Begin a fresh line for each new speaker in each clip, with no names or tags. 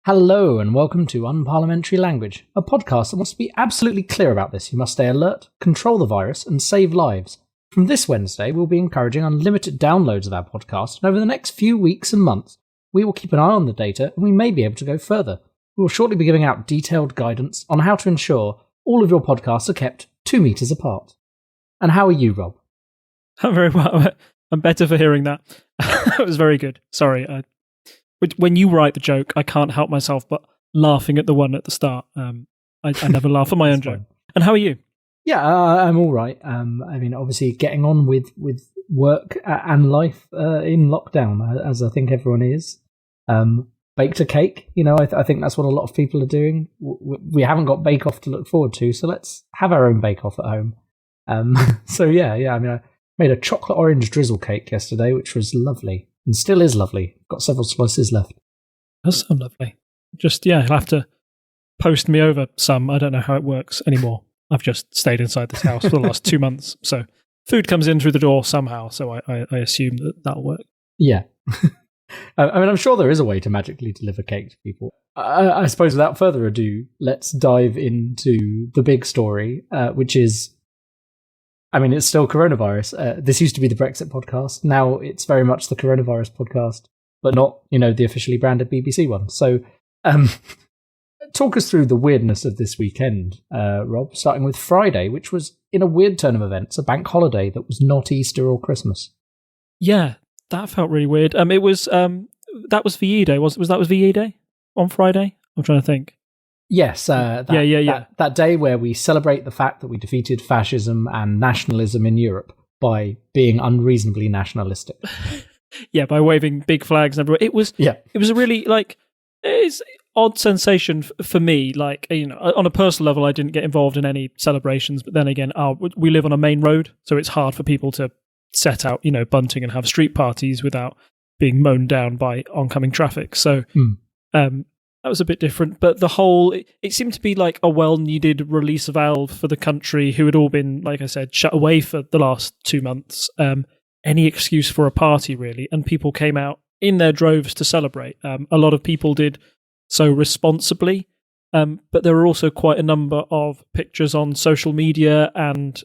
Hello and welcome to Unparliamentary Language, a podcast that wants to be absolutely clear about this. You must stay alert, control the virus, and save lives. From this Wednesday, we'll be encouraging unlimited downloads of our podcast, and over the next few weeks and months, we will keep an eye on the data and we may be able to go further. We will shortly be giving out detailed guidance on how to ensure all of your podcasts are kept 2 meters apart. And how are you, Rob?
I'm very well. I'm better for hearing that. That was very good. Sorry. When you write the joke, I can't help myself but laughing at the one at the start. I never laugh at my own joke. And how are you?
Yeah, I'm all right. Obviously getting on with work and life in lockdown, as I think everyone is. Baked a cake, I think that's what a lot of people are doing. We haven't got Bake Off to look forward to, so let's have our own Bake Off at home. I made a chocolate orange drizzle cake yesterday, which was lovely. And still is lovely. Got several slices left.
That's so lovely. Just, you'll have to post me over some. I don't know how it works anymore. I've just stayed inside this house for the last 2 months. So food comes in through the door somehow. So I assume that'll work.
Yeah. I'm sure there is a way to magically deliver cake to people. I suppose without further ado, let's dive into the big story, which is... it's still coronavirus. This used to be the Brexit podcast. Now it's very much the coronavirus podcast, but not, the officially branded BBC one. So talk us through the weirdness of this weekend, Rob, starting with Friday, which was, in a weird turn of events, a bank holiday that was not Easter or Christmas.
Yeah, that felt really weird. It was, that was VE Day. Was that VE Day on Friday? I'm trying to think.
Yes, that day where we celebrate the fact that we defeated fascism and nationalism in Europe by being unreasonably nationalistic.
Yeah, by waving big flags everywhere. It was a really it's odd sensation for me. On a personal level, I didn't get involved in any celebrations, but then again, we live on a main road, so it's hard for people to set out, bunting and have street parties without being mown down by oncoming traffic. So. That was a bit different, but it seemed to be like a well-needed release valve for the country who had all been, like I said, shut away for the last 2 months. Any excuse for a party, really, and people came out in their droves to celebrate. A lot of people did so responsibly, but there were also quite a number of pictures on social media and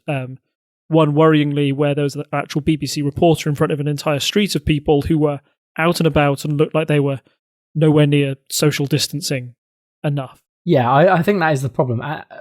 one worryingly where there was an actual BBC reporter in front of an entire street of people who were out and about and looked like they were nowhere near social distancing enough.
Yeah, I think that is the problem.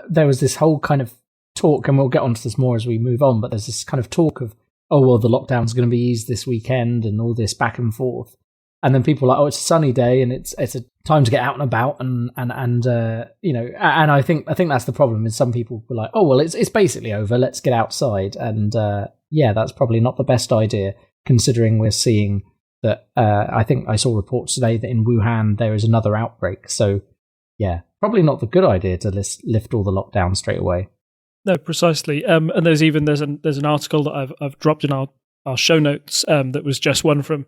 There was this whole kind of talk, and we'll get onto this more as we move on, but there's this kind of talk of, the lockdown's going to be eased this weekend and all this back and forth. And then people are like, it's a sunny day and it's a time to get out and about and I think that's the problem is some people were like, it's basically over, let's get outside. And that's probably not the best idea considering we're seeing that I think I saw reports today that in Wuhan there is another outbreak. So, yeah, probably not the good idea to lift all the lockdowns straight away.
No, precisely. And there's an article that I've dropped in our show notes that was just one from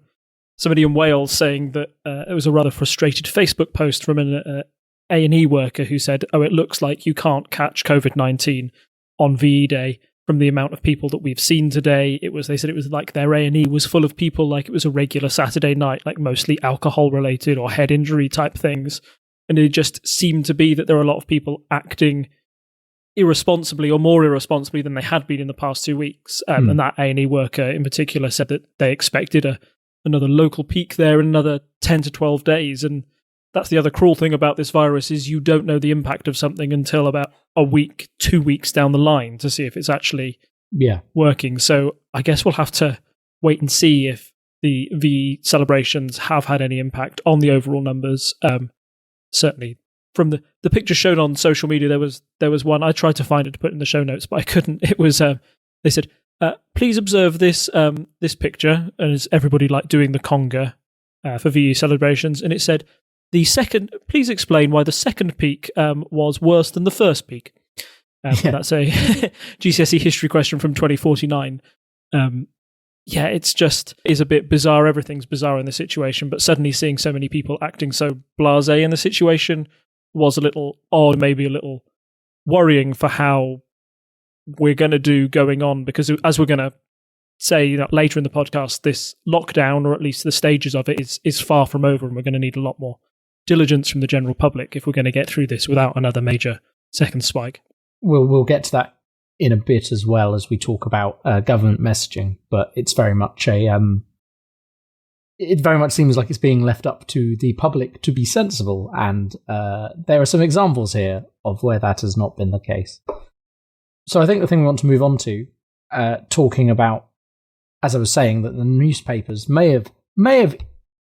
somebody in Wales saying that it was a rather frustrated Facebook post from an A&E worker who said, it looks like you can't catch COVID-19 on VE Day. From the amount of people that we've seen today, they said it was like their A&E was full of people like it was a regular Saturday night, like mostly alcohol-related or head injury type things. And it just seemed to be that there are a lot of people acting irresponsibly or more irresponsibly than they had been in the past 2 weeks. And that A&E worker in particular said that they expected another local peak there in another 10 to 12 days. And that's the other cruel thing about this virus is you don't know the impact of something until about a week, 2 weeks down the line to see if it's actually working. So I guess we'll have to wait and see if the VE celebrations have had any impact on the overall numbers. Certainly from the picture shown on social media, there was one. I tried to find it to put in the show notes, but I couldn't. It was they said, please observe this picture, and it's everybody doing the conga for VE celebrations, and it said, please explain why the second peak was worse than the first peak. That's a GCSE history question from 2049. It's a bit bizarre. Everything's bizarre in the situation, but suddenly seeing so many people acting so blasé in the situation was a little odd, maybe a little worrying for how we're going to do going on, because as we're going to say later in the podcast, this lockdown, or at least the stages of it, is far from over, and we're going to need a lot more diligence from the general public if we're going to get through this without another major second spike.
We'll get to that in a bit as well as we talk about government messaging, but it's very much it very much seems like it's being left up to the public to be sensible, and there are some examples here of where that has not been the case. So I think the thing we want to move on to, talking about, as I was saying, that the newspapers may have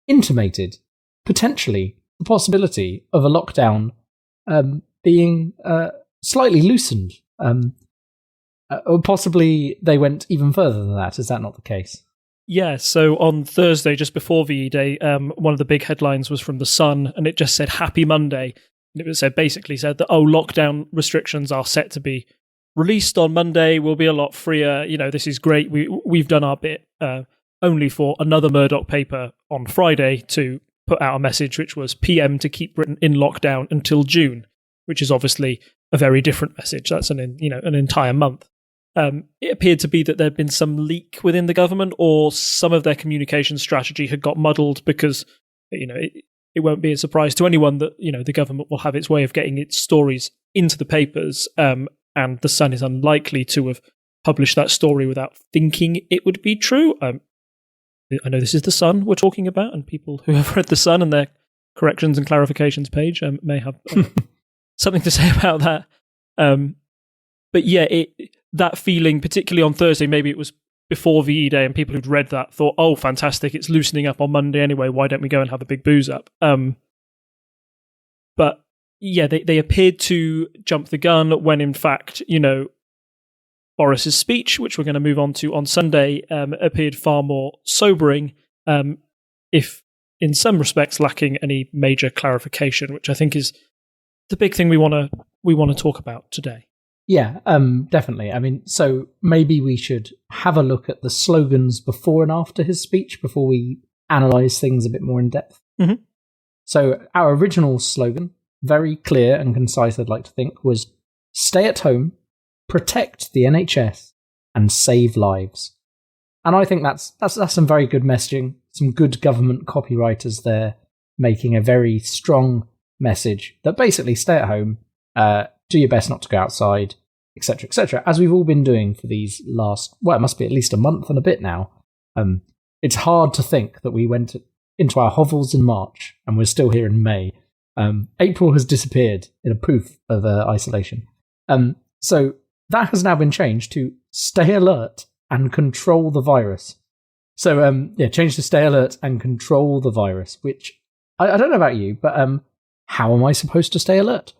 intimated potentially the possibility of a lockdown being slightly loosened. Or possibly they went even further than that. Is that not the case?
Yeah, so on Thursday, just before VE Day, one of the big headlines was from The Sun, and it just said Happy Monday. And it basically said that, lockdown restrictions are set to be released on Monday. We'll be a lot freer. This is great. We've done our bit, only for another Murdoch paper on Friday to put out a message which was PM to keep Britain in lockdown until June, which is obviously a very different message. That's an entire month. It appeared to be that there had been some leak within the government, or some of their communication strategy had got muddled, because it won't be a surprise to anyone that the government will have its way of getting its stories into the papers, and The Sun is unlikely to have published that story without thinking it would be true. I know this is The Sun we're talking about, and people who have read The Sun and their corrections and clarifications page may have something to say about that. But yeah, that feeling, particularly on Thursday, maybe it was before VE Day, and people who'd read that thought, oh, fantastic, it's loosening up on Monday anyway, why don't we go and have a big booze up? But yeah, they appeared to jump the gun when, in fact, Boris's speech, which we're going to move on to on Sunday, appeared far more sobering, if in some respects lacking any major clarification, which I think is the big thing we want to talk about today.
Yeah, definitely. I mean, so maybe we should have a look at the slogans before and after his speech before we analyse things a bit more in depth.
Mm-hmm.
So our original slogan, very clear and concise, I'd like to think, was stay at home, protect the NHS, and save lives. And I think that's some very good messaging, some good government copywriters there making a very strong message that basically stay at home, do your best not to go outside, etc., as we've all been doing for these last, it must be at least a month and a bit now. It's hard to think that we went into our hovels in March and we're still here in May. April has disappeared in a poof of isolation. So that has now been changed to stay alert and control the virus. So change to stay alert and control the virus, which I don't know about you, but how am I supposed to stay alert?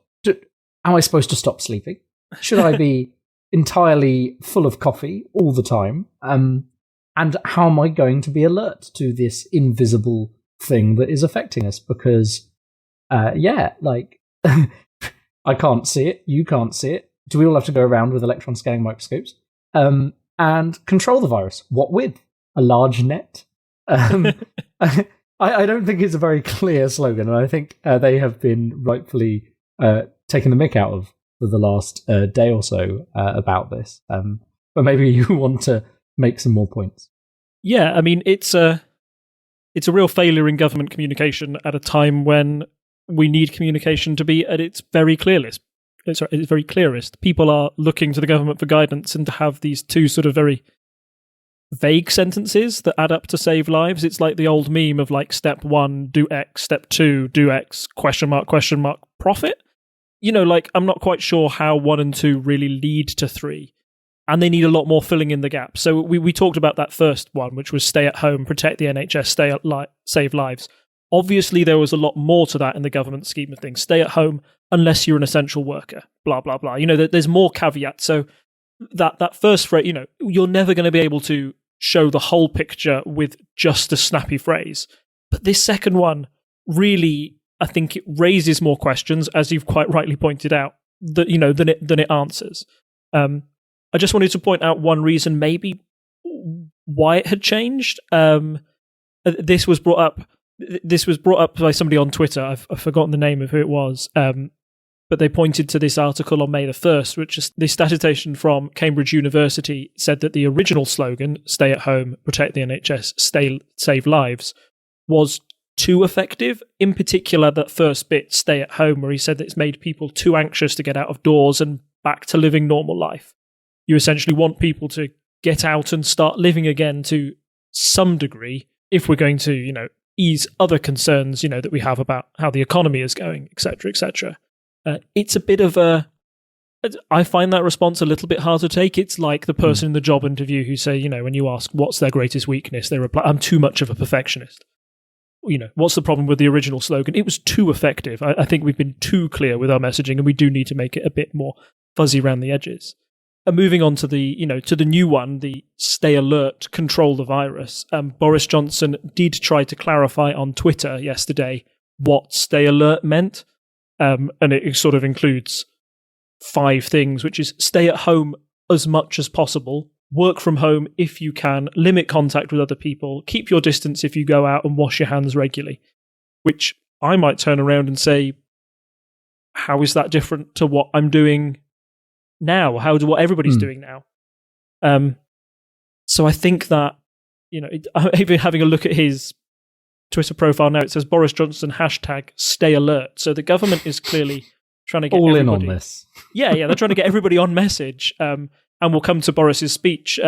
Am I supposed to stop sleeping? Should I be entirely full of coffee all the time? And how am I going to be alert to this invisible thing that is affecting us? Because, I can't see it. You can't see it. Do we all have to go around with electron scanning microscopes? And control the virus? What with? A large net? I don't think it's a very clear slogan, and I think they have been rightfully taken the mick out of for the last day or so about this. But maybe you want to make some more points.
Yeah, I mean, it's a real failure in government communication at a time when we need communication to be at its very clearest. It's very clearest. People are looking to the government for guidance, and to have these two sort of very vague sentences that add up to save lives. It's like the old meme of step 1, do X, step 2, do X, ? Profit. I'm not quite sure how 1 and 2 really lead to 3, and they need a lot more filling in the gap. So we talked about that first one, which was stay at home, protect the NHS, save lives. Obviously, there was a lot more to that in the government scheme of things. Stay at home unless you're an essential worker, blah, blah, blah. There's more caveats. So that first phrase, you're never going to be able to show the whole picture with just a snappy phrase. But this second one really, I think it raises more questions, as you've quite rightly pointed out, than it answers. I just wanted to point out one reason maybe why it had changed. This was brought up by somebody on Twitter. I've forgotten the name of who it was. But they pointed to this article on May the 1st, which is this statistician from Cambridge University said that the original slogan, stay at home, protect the NHS, save lives, was too effective. In particular, that first bit, stay at home, where he said that it's made people too anxious to get out of doors and back to living normal life. You essentially want people to get out and start living again to some degree if we're going to, ease other concerns, that we have about how the economy is going, etc., etc. It's a bit of I find that response a little bit hard to take. It's like the person in the job interview who say, when you ask what's their greatest weakness, they reply, I'm too much of a perfectionist. What's the problem with the original slogan? It was too effective. I think we've been too clear with our messaging, and we do need to make it a bit more fuzzy around the edges. And moving on to the, to the new one, the stay alert, control the virus. Boris Johnson did try to clarify on Twitter yesterday what stay alert meant. And it sort of includes 5 things, which is stay at home as much as possible, work from home if you can, limit contact with other people, keep your distance if you go out, and wash your hands regularly. Which I might turn around and say, how is that different to what I'm doing now? What everybody's doing now? So I think that, even having a look at his Twitter profile now, it says Boris Johnson #stay alert. So the government is clearly trying to get
all
everybody
in on this.
Yeah, they're trying to get everybody on message. And we'll come to Boris's speech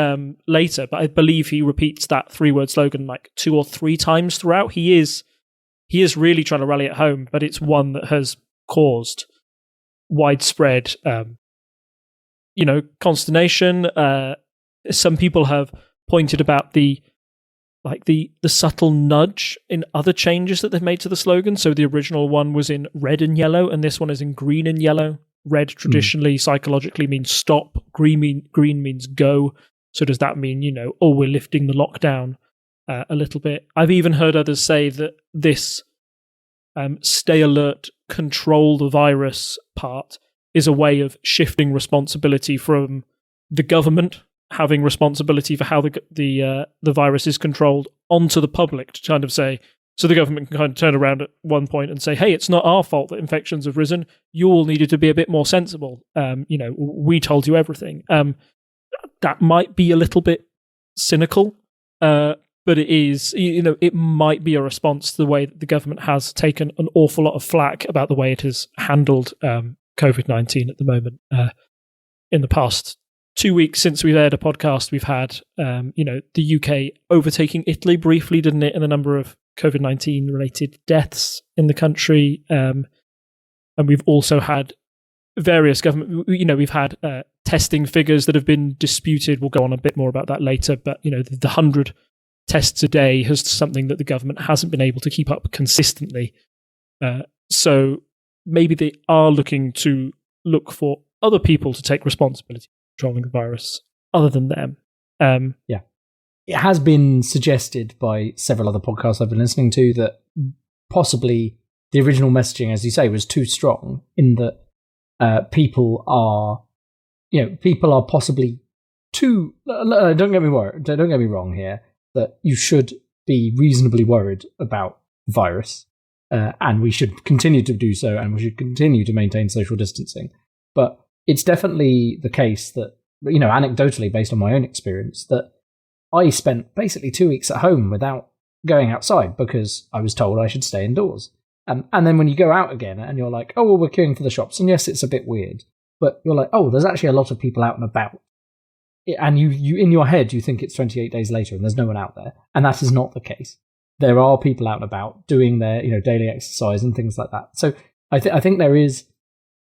later, but I believe he repeats that 3-word slogan like 2 or 3 times throughout. He is really trying to rally at home, but it's one that has caused widespread consternation. Some people have pointed about the subtle nudge in other changes that they've made to the slogan. So the original one was in red and yellow, and this one is in green and yellow. Red traditionally, psychologically means stop. Green means go. So does that mean, we're lifting the lockdown a little bit? I've even heard others say that this stay alert, control the virus part is a way of shifting responsibility from the government having responsibility for how the virus is controlled onto the public, to kind of say, so the government can kind of turn around at one point and say, hey, it's not our fault that infections have risen. You all needed to be a bit more sensible. We told you everything. That might be a little bit cynical, but it is, it might be a response to the way that the government has taken an awful lot of flack about the way it has handled COVID-19 at the moment. In the past 2 weeks since we've aired a podcast, we've had, the UK overtaking Italy briefly, didn't it, in the number of COVID-19 related deaths in the country. And we've also had various government, we've had testing figures that have been disputed. We'll go on a bit more about that later. But, the 100 tests a day is something that the government hasn't been able to keep up consistently. So maybe they are looking to look for other people to take responsibility for controlling the virus other than them.
Yeah. It has been suggested by several other podcasts I've been listening to that possibly the original messaging, as you say, was too strong, in that people are possibly too. Don't get me wrong here. That you should be reasonably worried about the virus, and we should continue to do so, and we should continue to maintain social distancing. But it's definitely the case that, anecdotally, based on my own experience, that I spent basically 2 weeks at home without going outside because I was told I should stay indoors. And then when you go out again and you're like, oh, well, we're queuing for the shops. And yes, it's a bit weird, but you're like, oh, there's actually a lot of people out and about. And you in your head, you think it's 28 days later and there's no one out there. And that is not the case. There are people out and about doing their, daily exercise and things like that. So I think there is,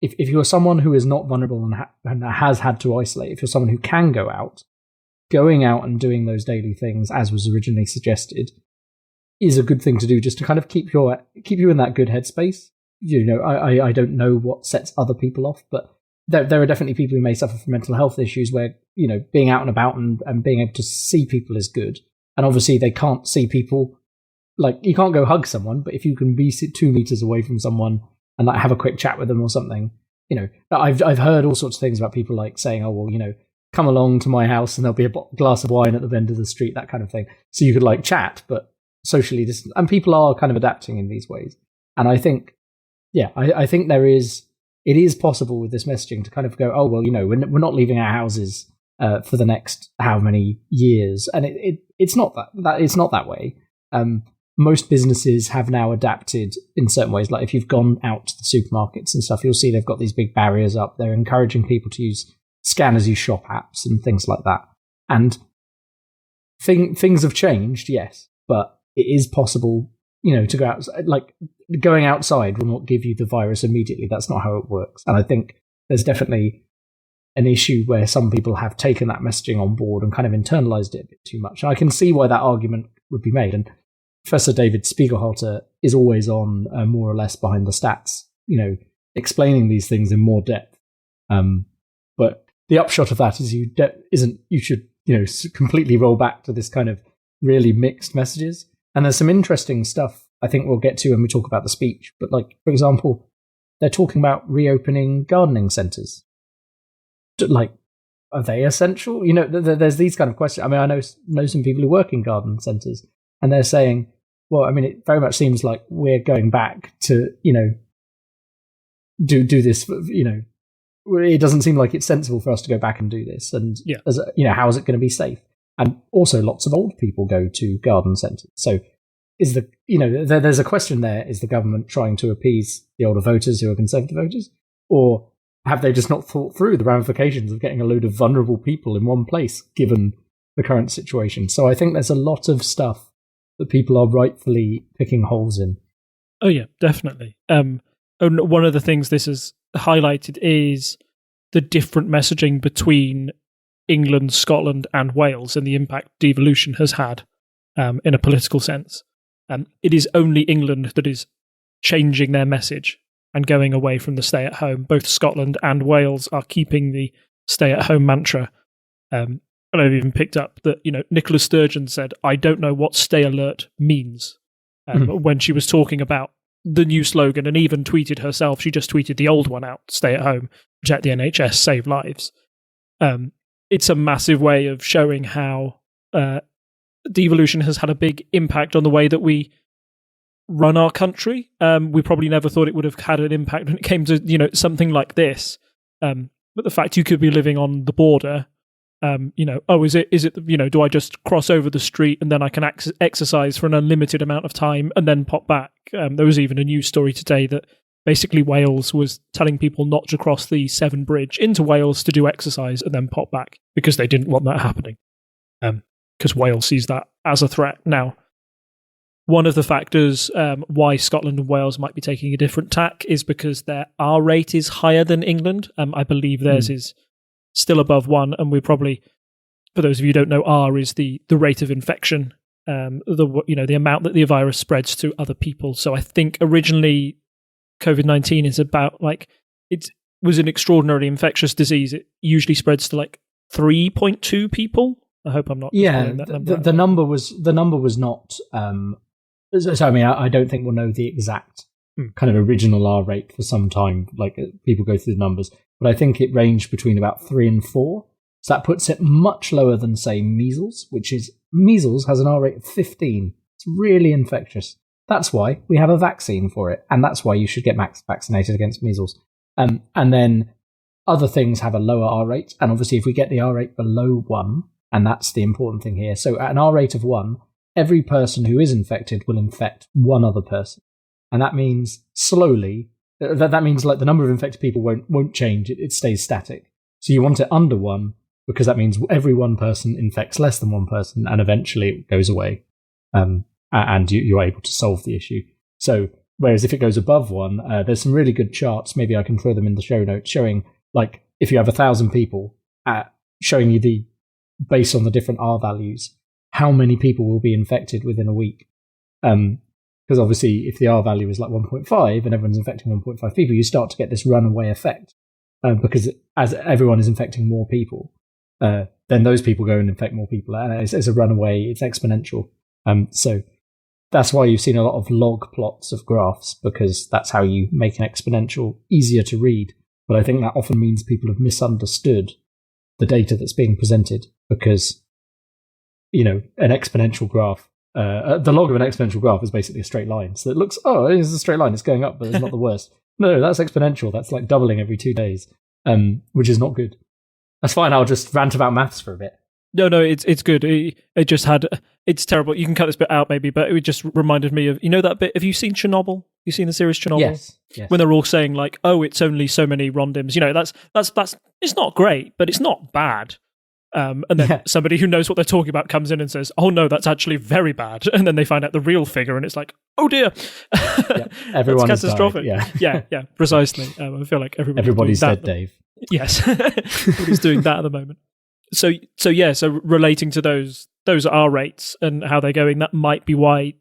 if you're someone who is not vulnerable and has had to isolate, if you're someone who can go out, going out and doing those daily things, as was originally suggested, is a good thing to do, just to kind of keep you in that good headspace. I don't know what sets other people off, but there are definitely people who may suffer from mental health issues where, being out and about and being able to see people is good. And obviously they can't see people, like, you can't go hug someone, but if you can be 2 meters away from someone and like have a quick chat with them or something, I've heard all sorts of things about people like saying, oh, well, come along to my house and there'll be a glass of wine at the end of the street, that kind of thing. So you could like chat, but socially distant. And people are kind of adapting in these ways. And I think, I think it is possible with this messaging to kind of go, oh, well, we're not leaving our houses for the next how many years. And it's not that way. most businesses have now adapted in certain ways. Like if you've gone out to the supermarkets and stuff, you'll see they've got these big barriers up. They're encouraging people to use scan as you shop apps and things like that. And things have changed, yes, but it is possible, to go out. Like going outside will not give you the virus immediately. That's not how it works. And I think there's definitely an issue where some people have taken that messaging on board and kind of internalized it a bit too much. And I can see why that argument would be made. And Professor David Spiegelhalter is always on more or less behind the stats, explaining these things in more depth. But the upshot of that is you should completely roll back to this kind of really mixed messages. And there's some interesting stuff I think we'll get to when we talk about the speech. But like, for example, they're talking about reopening gardening centres. Like, are they essential? There's these kind of questions. I mean, I know some people who work in garden centres, and they're saying, well, I mean, it very much seems like we're going back to, do this, it doesn't seem like it's sensible for us to go back and do this. And, how is it going to be safe? And also lots of old people go to garden centres. So there's a question there. Is the government trying to appease the older voters who are Conservative voters? Or have they just not thought through the ramifications of getting a load of vulnerable people in one place, given the current situation? So I think there's a lot of stuff that people are rightfully picking holes in.
Oh, yeah, definitely. And one of the things this has highlighted is the different messaging between England, Scotland, and Wales and the impact devolution has had in a political sense. It is only England that is changing their message and going away from the stay-at-home. Both Scotland and Wales are keeping the stay-at-home mantra. And I've even picked up that, Nicola Sturgeon said, "I don't know what stay alert means," when she was talking about the new slogan, and even tweeted herself. She just tweeted the old one out, "Stay at home, protect the NHS, save lives." It's a massive way of showing how devolution has had a big impact on the way that we run our country. We probably never thought it would have had an impact when it came to, something like this. But the fact you could be living on the border, is it, do I just cross over the street and then I can exercise for an unlimited amount of time and then pop back? There was even a news story today that basically Wales was telling people not to cross the Severn Bridge into Wales to do exercise and then pop back because they didn't want that happening. Because Wales sees that as a threat. Now, one of the factors why Scotland and Wales might be taking a different tack is because their R rate is higher than England. I believe theirs is still above 1, and we probably, for those of you who don't know, R is the rate of infection, the amount that the virus spreads to other people. So I think originally COVID-19 is about it was an extraordinarily infectious disease. It usually spreads to 3.2 people. I hope I'm not.
Yeah,
that number
the number was not. So I mean, I don't think we'll know the exact kind of original R rate for some time. People go through the numbers, but I think it ranged between about 3 and 4. So that puts it much lower than, say, measles, measles has an R rate of 15. It's really infectious. That's why we have a vaccine for it, and that's why you should get vaccinated against measles. And then other things have a lower R rate, and obviously if we get the R rate below 1, and that's the important thing here. So at an R rate of 1, every person who is infected will infect one other person. And that means slowly, that means the number of infected people won't change. It stays static. So you want it under 1, because that means every one person infects less than one person, and eventually it goes away. And you're able to solve the issue. So, whereas if it goes above 1, there's some really good charts, maybe I can throw them in the show notes, showing, if you have 1,000 people, showing you based on the different R values, how many people will be infected within a week. Because obviously, if the R value is 1.5 and everyone's infecting 1.5 people, you start to get this runaway effect. Because as everyone is infecting more people, then those people go and infect more people. And it's a runaway, it's exponential. So that's why you've seen a lot of log plots of graphs, because that's how you make an exponential easier to read. But I think that often means people have misunderstood the data that's being presented, because, an exponential graph, the log of an exponential graph is basically a straight line. So it looks, it's a straight line, it's going up, but it's not the worst. No, that's exponential. That's doubling every 2 days, which is not good. That's fine, I'll just rant about maths for a bit.
No, it's good. It just had. It's terrible. You can cut this bit out maybe, but it just reminded me of that bit. Have you seen Chernobyl? You seen the series Chernobyl?
Yes.
When they're all saying like, "Oh, it's only so many rondims." That's. It's not great, but it's not bad. And then somebody who knows what they're talking about comes in and says, "Oh no, that's actually very bad." And then they find out the real figure, and it's like, "Oh dear,
everyone is
catastrophic." Yeah, precisely. I feel like
everybody's dead, Dave.
Yes, everybody's doing that at the moment. So relating to those R rates and how they're going, that might be why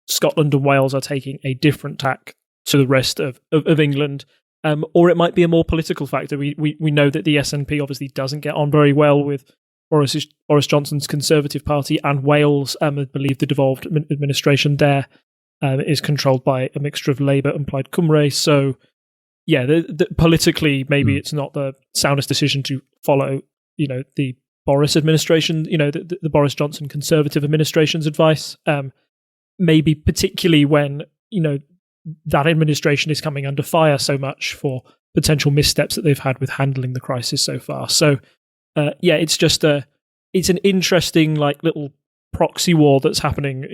Scotland and Wales are taking a different tack to the rest of England. Or it might be a more political factor. We know that the SNP obviously doesn't get on very well with Boris Johnson's Conservative Party, and Wales, I believe the devolved administration there is controlled by a mixture of Labour and Plaid Cymru. So, yeah, politically, maybe it's not the soundest decision to follow, the Boris administration, the Boris Johnson Conservative administration's advice. Maybe particularly when, that administration is coming under fire so much for potential missteps that they've had with handling the crisis so far. So, it's just it's an interesting little proxy war that's happening,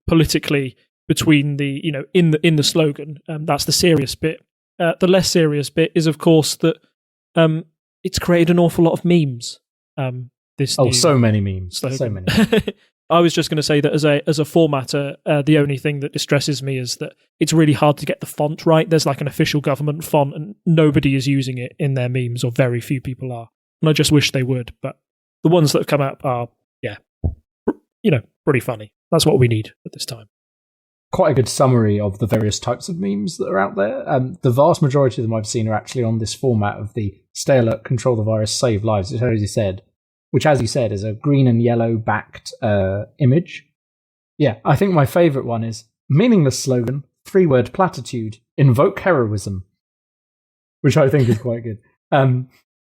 politically between the, in the slogan. That's the serious bit. The less serious bit is, of course, that it's created an awful lot of memes.
So many memes.
Slogan.
So many.
I was just going to say that as a formatter, the only thing that distresses me is that it's really hard to get the font right. There's like an official government font, and nobody is using it in their memes, or very few people are. And I just wish they would. But the ones that have come up are, pretty funny. That's what we need at this time.
Quite a good summary of the various types of memes that are out there. The vast majority of them I've seen are actually on this format of the stay alert, control the virus, save lives, which, as you said, is a green and yellow backed image. Yeah, I think my favourite one is meaningless slogan, 3-word platitude, invoke heroism, which I think is quite good.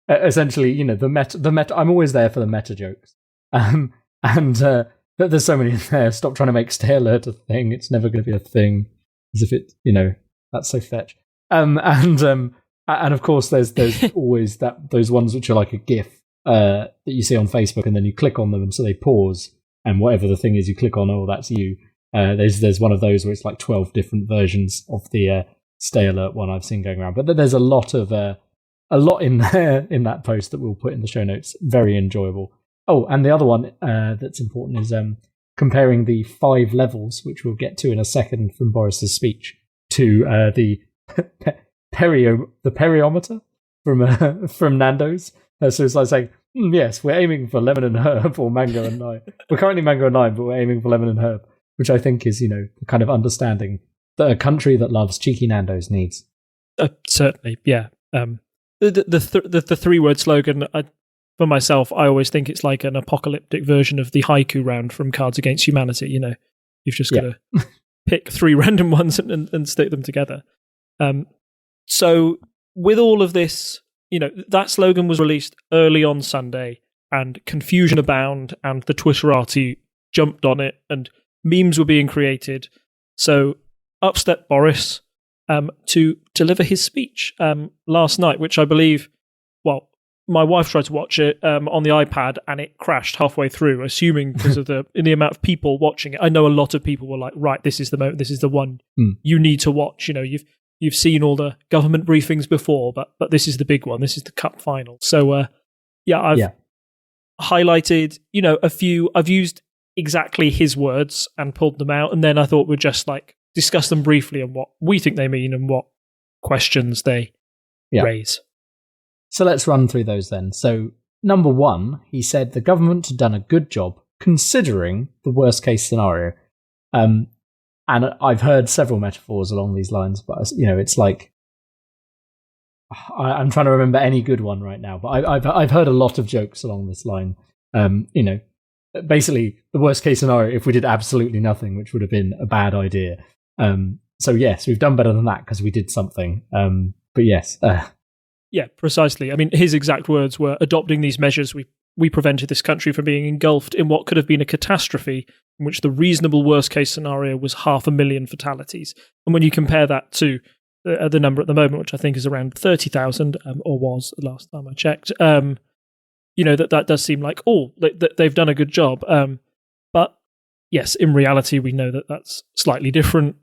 Essentially, the meta. I'm always there for the meta jokes, and there's so many in there. Stop trying to make stay alert a thing. It's never going to be a thing. As if it, that's so fetch. And of course, there's always those ones which are like a GIF. That you see on Facebook, and then you click on them, and so they pause, and whatever the thing is you click on, that's you. There's one of those where it's like 12 different versions of the stay alert one I've seen going around. But there's a lot in there in that post that we'll put in the show notes. Very enjoyable. Oh, and the other one that's important is comparing the 5 levels, which we'll get to in a second from Boris's speech, to the periometer from Nando's. So it's like saying, yes, we're aiming for lemon and herb, or mango and lime. We're currently mango and lime, but we're aiming for lemon and herb, which I think is, the kind of understanding that a country that loves cheeky Nando's needs.
Certainly, yeah. The 3-word slogan, for myself, I always think it's like an apocalyptic version of the haiku round from Cards Against Humanity. You've just got to pick 3 random ones and stick them together. So with all of this, that slogan was released early on Sunday, and confusion abound, and the Twitterati jumped on it, and memes were being created. So up stepped Boris to deliver his speech last night, which I believe, my wife tried to watch it on the iPad, and it crashed halfway through, assuming because of the amount of people watching it. I know a lot of people were like, right, this is the moment, this is the one you need to watch. You've seen all the government briefings before, but this is the big one. This is the cup final. So, I've highlighted, a few. I've used exactly his words and pulled them out, and then I thought we'd just discuss them briefly and what we think they mean and what questions they raise.
So let's run through those then. So, number 1, he said the government had done a good job considering the worst case scenario. And I've heard several metaphors along these lines, but it's like I'm trying to remember any good one right now. But I've heard a lot of jokes along this line. Basically the worst case scenario if we did absolutely nothing, which would have been a bad idea. So yes, we've done better than that because we did something. But yes,
yeah, precisely. I mean, his exact words were, adopting these measures, we prevented this country from being engulfed in what could have been a catastrophe, in which the reasonable worst-case scenario was 500,000 fatalities. And when you compare that to the number at the moment, which I think is around 30,000, or was the last time I checked, that does seem like, they've done a good job. But yes, in reality, we know that that's slightly different.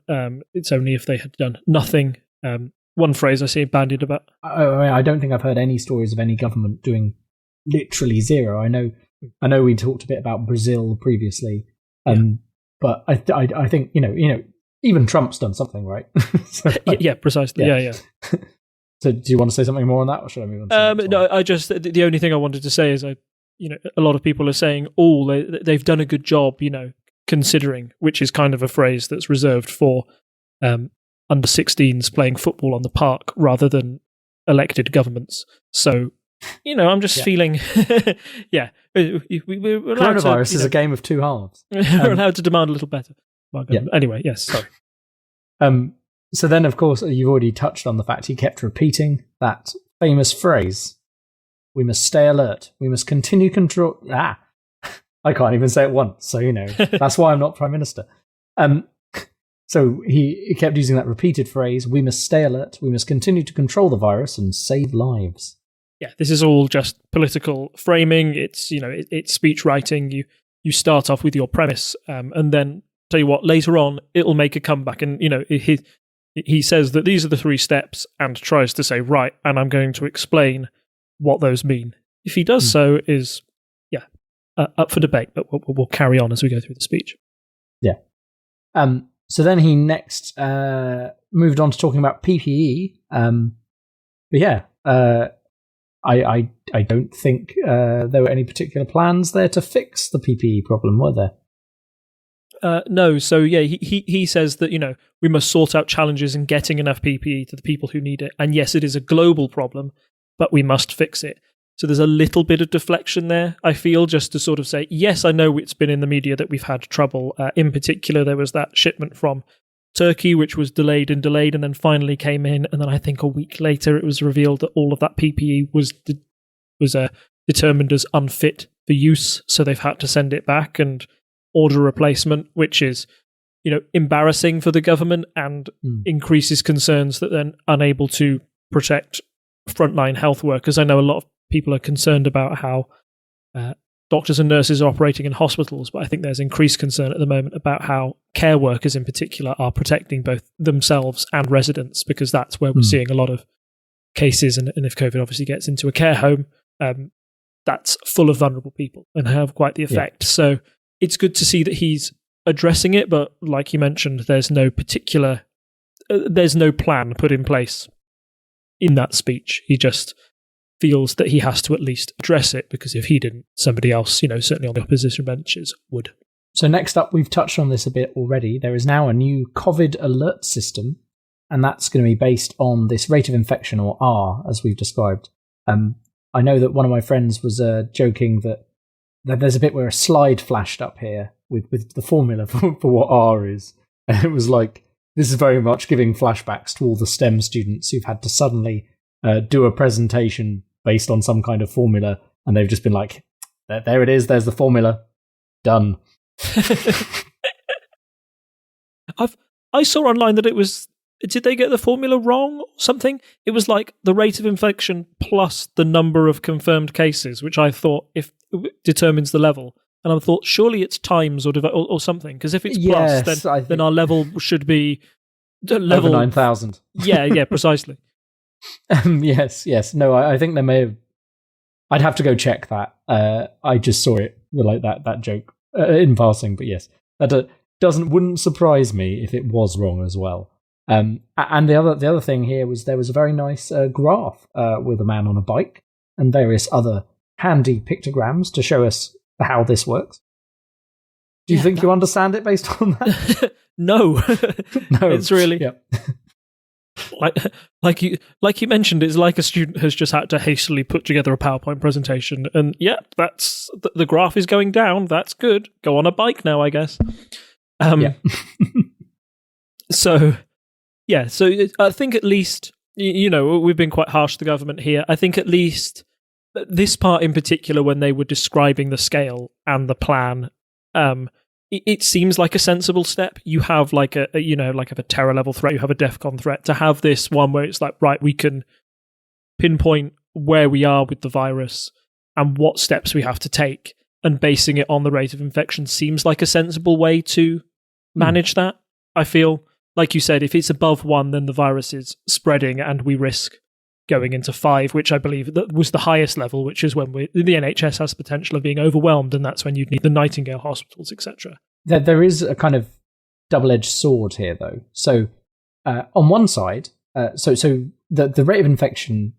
It's only if they had done nothing. One phrase I see bandied about.
I don't think I've heard any stories of any government doing literally zero. I know we talked a bit about Brazil previously, but I think even Trump's done something, right? So,
precisely. Yeah.
So, do you want to say something more on that, or should I move on?
No, I just the only thing I wanted to say is a lot of people are saying, they've done a good job, considering, which is kind of a phrase that's reserved for under 16s playing football on the park rather than elected governments. So, I'm just feeling, we're
coronavirus is a game of two halves.
We're allowed to demand a little better. Anyway, yes, sorry.
So then, of course, you've already touched on the fact he kept repeating that famous phrase, "We must stay alert. We must continue control." I can't even say it once, so that's why I'm not Prime Minister. So he kept using that repeated phrase, "We must stay alert. We must continue to control the virus and save lives."
Yeah, this is all just political framing. It's it's speech writing. You start off with your premise, and then tell you what, later on it'll make a comeback. And he says that these are the 3 steps, and tries to say, right, and I'm going to explain what those mean. If he does so, is up for debate, but we'll carry on as we go through the speech.
Yeah. So then he next moved on to talking about PPE. I don't think there were any particular plans there to fix the PPE problem, were there?
No. So he says that we must sort out challenges in getting enough PPE to the people who need it. And yes, it is a global problem, but we must fix it. So there's a little bit of deflection there, I feel, just to sort of say, yes, I know it's been in the media that we've had trouble. In particular, there was that shipment from Turkey, which was delayed and then finally came in. And then I think a week later, it was revealed that all of that PPE was determined as unfit for use. So they've had to send it back and order a replacement, which is, embarrassing for the government and increases concerns that they're unable to protect frontline health workers. I know a lot of people are concerned about how doctors and nurses are operating in hospitals, but I think there's increased concern at the moment about how care workers in particular are protecting both themselves and residents, because that's where we're seeing a lot of cases. And if COVID obviously gets into a care home, that's full of vulnerable people and have quite the effect. Yeah. So it's good to see that he's addressing it, but like you mentioned, there's no plan put in place in that speech. He just feels that he has to at least address it, because if he didn't, somebody else, certainly on the opposition benches would.
So next up, we've touched on this a bit already. There is now a new COVID alert system, and that's going to be based on this rate of infection, or R, as we've described. I know that one of my friends was joking that there's a bit where a slide flashed up here with the formula for what R is. And it was like, this is very much giving flashbacks to all the STEM students who've had to suddenly do a presentation based on some kind of formula, and they've just been like, there it is, there's the formula, done.
I saw online that it was, did they get the formula wrong or something? It was like the rate of infection plus the number of confirmed cases, which I thought if determines the level. And I thought, surely it's times or something, because if it's plus, then our level should be level
over 9,000.
Yeah, precisely.
Yes. No, I think they may have. I'd have to go check that. I just saw it like that joke in passing, but yes, that wouldn't surprise me if it was wrong as well. And the other thing here was there was a very nice graph with a man on a bike and various other handy pictograms to show us how this works. Do you think you understand it based on that?
No,
no,
it's really.
Yeah.
Like you mentioned, it's like a student has just had to hastily put together a PowerPoint presentation, and that's the graph is going down. That's good. Go on a bike now, I guess. So I think at least we've been quite harsh to the government here. I think at least this part in particular, when they were describing the scale and the plan, it seems like a sensible step. You have like a terror level threat, you have a DEFCON threat. To have this one where it's like, right, we can pinpoint where we are with the virus, and what steps we have to take, and basing it on the rate of infection seems like a sensible way to manage that. I feel, like you said, if it's above 1, then the virus is spreading and we risk going into 5, which I believe that was the highest level, which is when the NHS has potential of being overwhelmed, and that's when you'd need the Nightingale hospitals, etc.
There is a kind of double-edged sword here, though. So on one side, so the rate of infection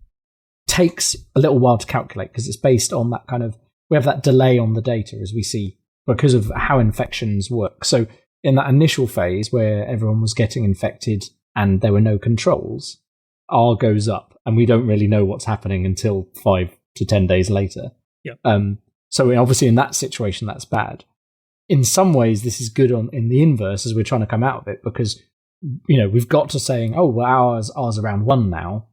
takes a little while to calculate because it's based on that kind of, we have that delay on the data as we see because of how infections work. So in that initial phase where everyone was getting infected and there were no controls, R goes up and we don't really know what's happening until 5 to 10 days later. So obviously in that situation, that's bad. In some ways, this is good in the inverse as we're trying to come out of it because, we've got to saying, oh, well, R's around 1 now.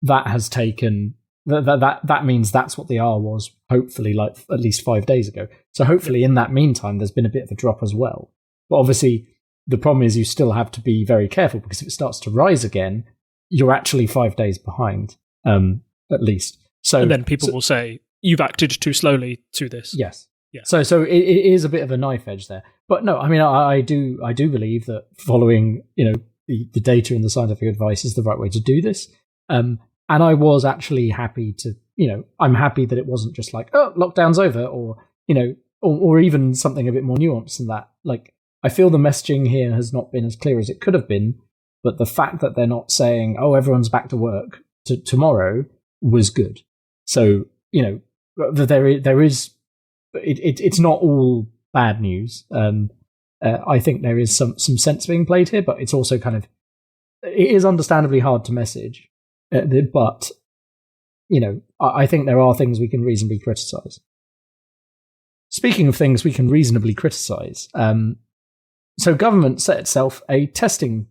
That has taken, that means that's what the R was, hopefully, like at least 5 days ago. So hopefully in that meantime, there's been a bit of a drop as well. But obviously, the problem is you still have to be very careful because if it starts to rise again, you're actually 5 days behind, at least. So,
and then people will say, you've acted too slowly to this.
Yes.
Yeah.
So it is a bit of a knife edge there. But no, I mean, I do believe that following, the data and the scientific advice is the right way to do this. And I was actually happy to, I'm happy that it wasn't just like, oh, lockdown's over, or, or even something a bit more nuanced than that. Like, I feel the messaging here has not been as clear as it could have been, but the fact that they're not saying, oh, everyone's back to work tomorrow was good. So, there is, it's not all bad news. I think there is some sense being played here, but it's also kind of, it is understandably hard to message. But, I think there are things we can reasonably criticize. Speaking of things we can reasonably criticize, so government set itself a testing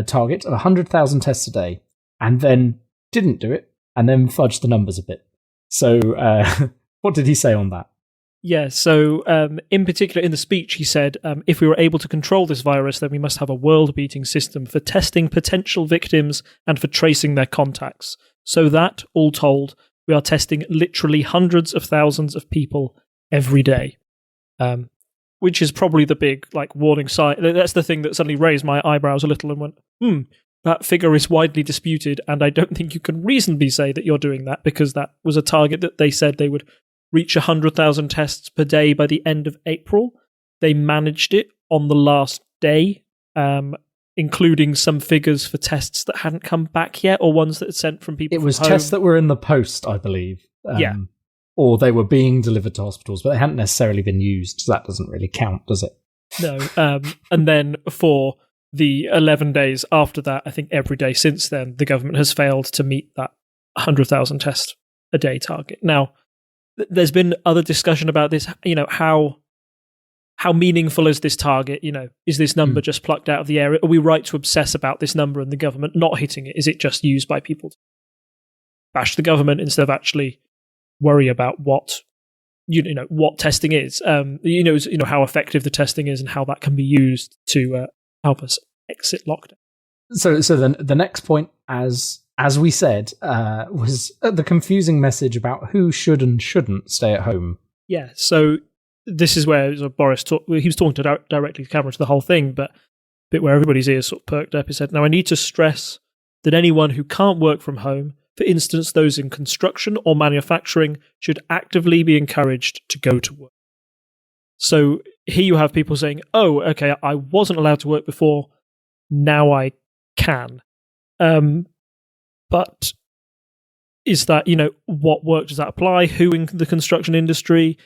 target of 100,000 tests a day, and then didn't do it, and then fudged the numbers a bit. So what did he say on that?
Yeah, so in particular in the speech he said, if we were able to control this virus, then we must have a world-beating system for testing potential victims and for tracing their contacts. So that, all told, we are testing literally hundreds of thousands of people every day, which is probably the big warning sign. That's the thing that suddenly raised my eyebrows a little and went, that figure is widely disputed, and I don't think you can reasonably say that you're doing that because that was a target that they said they would reach 100,000 tests per day by the end of April. They managed it on the last day, including some figures for tests that hadn't come back yet or ones that had sent from people.
It was
from home.
tests that were in the post, I believe.
Yeah.
Or they were being delivered to hospitals, but they hadn't necessarily been used, so that doesn't really count, does it?
No. And then for the 11 days after that, I think every day since then, the government has failed to meet that 100,000 test a day target. Now, there's been other discussion about this, how meaningful is this target? Is this number just plucked out of the air? Are we right to obsess about this number and the government not hitting it? Is it just used by people to bash the government instead of actually worry about what testing is? How effective the testing is and how that can be used to help us exit lockdown.
So then the next point, as we said, was the confusing message about who should and shouldn't stay at home.
Yeah, so this is where Boris he was talking directly to camera to the whole thing, but a bit where everybody's ears sort of perked up. He said, now I need to stress that anyone who can't work from home, for instance, those in construction or manufacturing, should actively be encouraged to go to work. So here you have people saying, oh, okay, I wasn't allowed to work before, now I can. But is that, what work does that apply? Who in the construction industry?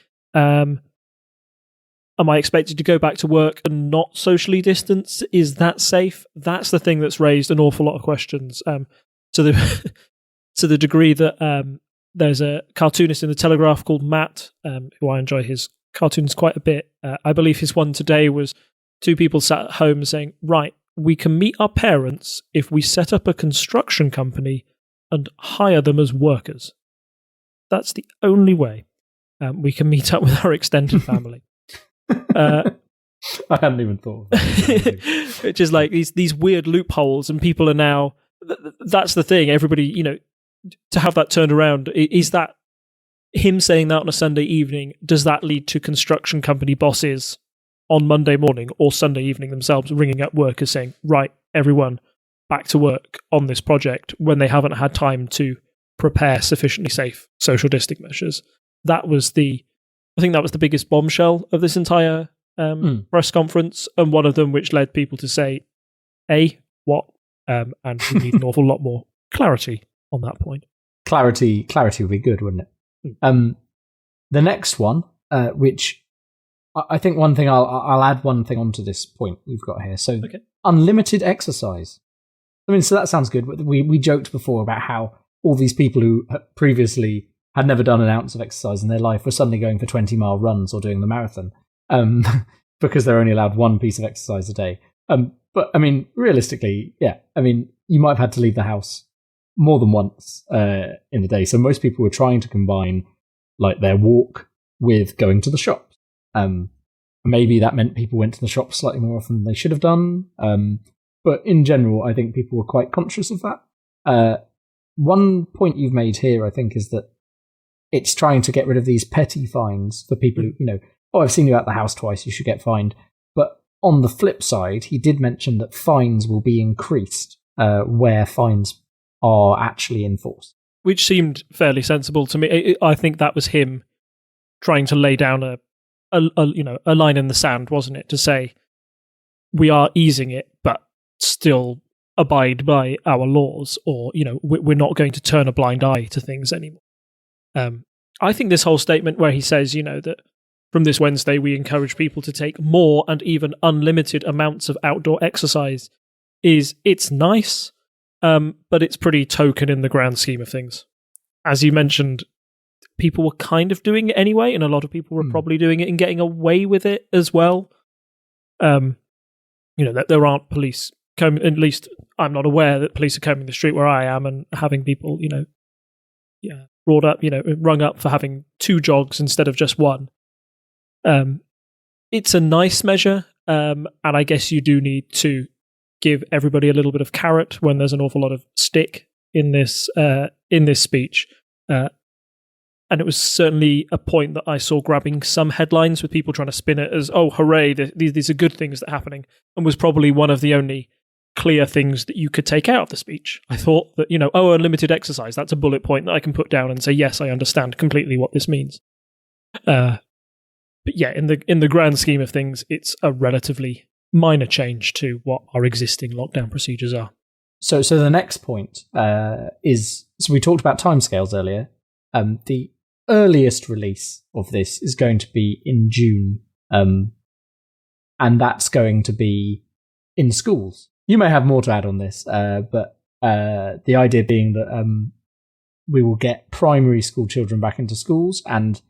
Am I expected to go back to work and not socially distance? Is that safe? That's the thing that's raised an awful lot of questions. To the degree that there's a cartoonist in the Telegraph called Matt, who I enjoy his cartoons quite a bit. I believe his one today was 2 people sat at home saying, right, we can meet our parents if we set up a construction company and hire them as workers. That's the only way we can meet up with our extended family.
I hadn't even thought of that.
Which is like these weird loopholes, and people are now... That's the thing. Everybody, to have that turned around, is that him saying that on a Sunday evening, does that lead to construction company bosses on Monday morning or Sunday evening themselves ringing up workers saying, right, everyone back to work on this project when they haven't had time to prepare sufficiently safe social distancing measures? I think that was the biggest bombshell of this entire press conference, and one of them which led people to say, what? And we need an awful lot more clarity on that point.
Clarity would be good, wouldn't it? The next one, which I think one thing, I'll add one thing onto this point we've got here. So, unlimited exercise. I mean, so that sounds good. We joked before about how all these people who previously had never done an ounce of exercise in their life were suddenly going for 20-mile runs or doing the marathon because they're only allowed one piece of exercise a day. But, I mean, realistically, yeah. I mean, you might have had to leave the house more than once in the day. So most people were trying to combine like their walk with going to the shops. Maybe that meant people went to the shops slightly more often than they should have done. But in general, I think people were quite conscious of that. One point you've made here, I think, is that it's trying to get rid of these petty fines for people who, I've seen you out the house twice, you should get fined. But on the flip side, he did mention that fines will be increased where fines are actually enforced.
Which seemed fairly sensible to me. I think that was him trying to lay down a line in the sand, wasn't it? To say, we are easing it, but still abide by our laws, or, we're not going to turn a blind eye to things anymore. I think this whole statement where he says, that from this Wednesday, we encourage people to take more and even unlimited amounts of outdoor exercise it's nice, but it's pretty token in the grand scheme of things. As you mentioned, people were kind of doing it anyway, and a lot of people were probably doing it and getting away with it as well. That there aren't police coming, at least I'm not aware that police are combing the street where I am and having people, brought up, rung up for having 2 jogs instead of just 1. It's a nice measure, and I guess you do need to give everybody a little bit of carrot when there's an awful lot of stick in this speech. And it was certainly a point that I saw grabbing some headlines with people trying to spin it as, oh, hooray, these are good things that are happening, and was probably one of the only clear things that you could take out of the speech. I thought that, unlimited exercise, that's a bullet point that I can put down and say, yes, I understand completely what this means. But yeah, in the grand scheme of things, it's a relatively minor change to what our existing lockdown procedures are.
So the next point is, so we talked about timescales earlier. The earliest release of this is going to be in June, and that's going to be in schools. You may have more to add on this, but the idea being that we will get primary school children back into schools, and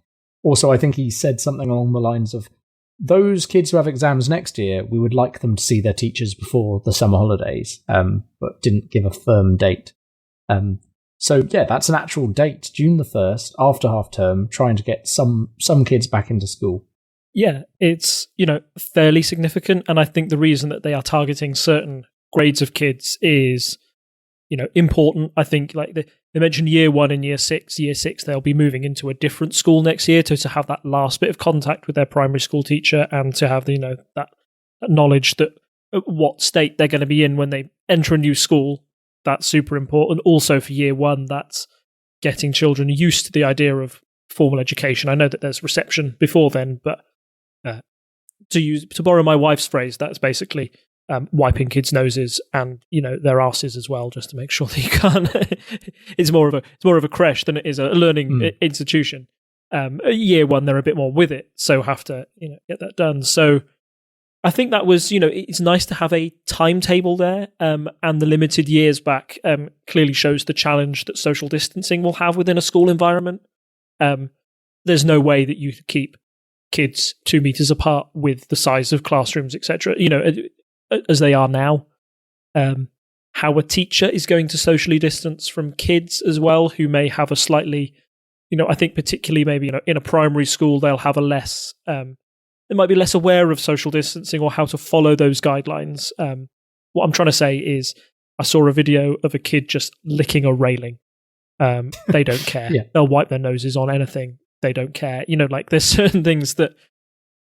also I think he said something along the lines of, those kids who have exams next year, we would like them to see their teachers before the summer holidays, but didn't give a firm date. So yeah, that's an actual date, June the 1st, after half term, trying to get some kids back into school.
Yeah, it's, fairly significant, and I think the reason that they are targeting certain grades of kids is, important. I think like they mentioned year 1 and year 6. Year 6, they'll be moving into a different school next year to have that last bit of contact with their primary school teacher, and to have that knowledge that what state they're going to be in when they enter a new school. That's super important. Also for year 1, that's getting children used to the idea of formal education. I know that there's reception before then, but to borrow my wife's phrase, that's basically wiping kids' noses and their arses as well, just to make sure that you can't. It's more of a creche than it is a learning institution. Year 1, they're a bit more with it, so have to get that done. So I think that was it's nice to have a timetable there, and the limited years back clearly shows the challenge that social distancing will have within a school environment. There's no way that you could keep kids 2 meters apart with the size of classrooms, etc. As they are now. How a teacher is going to socially distance from kids as well, who may have a slightly, I think particularly maybe in a primary school they'll have a less, they might be less aware of social distancing or how to follow those guidelines. What I'm trying to say is, I saw a video of a kid just licking a railing, They don't care.
Yeah.
They'll wipe their noses on anything. They don't care. Like there's certain things that